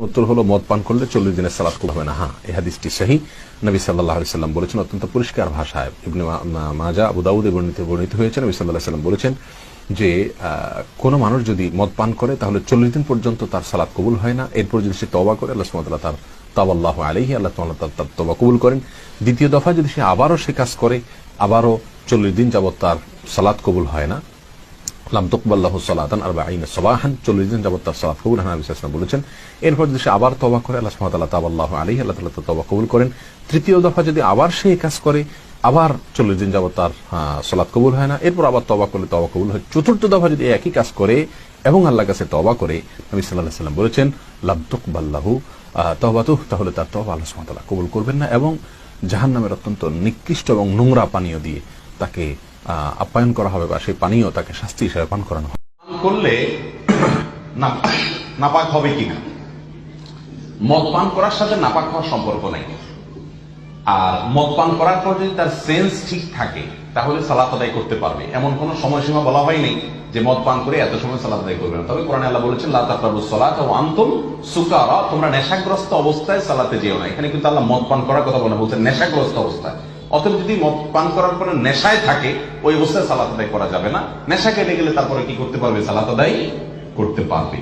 উত্তর হলো মদ পান করলে 40 দিনের সালাত কবুল হবে না। হ্যাঁ, এই হাদিসটি সহিহ। নবী সাল্লাল্লাহু আলাইহি সাল্লাম বলেছেন, অত্যন্ত পরিষ্কার ভাষায়, ইবনে মাজাহ, আবু দাউদে বর্ণিত হয়েছে। নবী সাল্লাল্লাহু আলাইহি সাল্লাম বলেছেন যে কোন মানুষ যদি মদ পান করে তাহলে 40 দিন পর্যন্ত তার সালাত কবুল হয় না। এরপর যদি সে তওবা করে, আল্লাহ সুবহানাহু ওয়া তাআলা তার তাওবাল্লাহু আলাইহি, আল্লাহ তাআলা তার তওবা কবুল করেন। দ্বিতীয় দফা যদি সে আবারও সে কাজ করে, আবারও 40 দিন যাবত তার সালাত কবুল হয় না, লাম তুকবাল লাহু সালাতান 40 সাবাহান, 40 দিন যাবত তার সালাত কবুল হয় না, নবী সাল্লাল্লাহু আলাইহি ওয়াসাল্লাম বলেছেন। এরপর যদি সে আবার তওবা করে, আল্লাহ সুবহানাহু ওয়া তাআলা তাওবাল্লাহু আলাইহি, আল্লাহ তাআলা তার তওবা কবুল করেন। তৃতীয় দফা যদি আবার সে কাজ করে, আবার 40 দিন যাবত তার সালাত কবুল হয় না, এরপর আবার তওবা করলে তওবা কবুল হয়। চতুর্থ দফা যদি একই কাজ করে এবং আল্লাহর কাছে তওবা করে, নবী সাল্লাল্লাহু আলাইহি ওয়াসাল্লাম বলেছেন, লাম তুকবাল লাহু তাওবাতুহু, তাহলে তার তওবা আল্লাহ সুবহানাহু ওয়া তাআলা কবুল করবেন না এবং জাহান্নামের অত্যন্ত নিকৃষ্ট এবং নোংরা পানীয় দিয়ে তাকে আপ্যায়ন করা হবে, বা সেই পানীয় তাকে শাস্তি হিসেবে পান করানো হবে। করলে নাপাক হবে কিনা, মদ পান করার সাথে নাপাক হওয়ার সম্পর্ক নেই। আর মদ পান করার পর যদি তার সেন্স ঠিক থাকে তাহলে সালাত আদায় করতে পারবে, এমন কোন সময়সীমা বলা হয়নি যে মদ পান করে এত সময় সালাত আদায় করবে না। তবে কোরআনে আল্লাহ বলেছেন, লা তাকরাবুস সালাতা ওয়া আনতুম সুকারা, তোমরা নেশাগ্রস্ত অবস্থায় সালাতে যেও না। এখানে কিন্তু আল্লাহ মদ পান করার কথা বলে বলছেন নেশাগ্রস্ত অবস্থায়। অতএব যদি মদ পান করার পরে নেশায় থাকে, ওই অবস্থায় সালাত আদায় করা যাবে না। নেশা কেটে গেলে তারপরে কি করতে পারবে? সালাত আদায় করতে পারবে।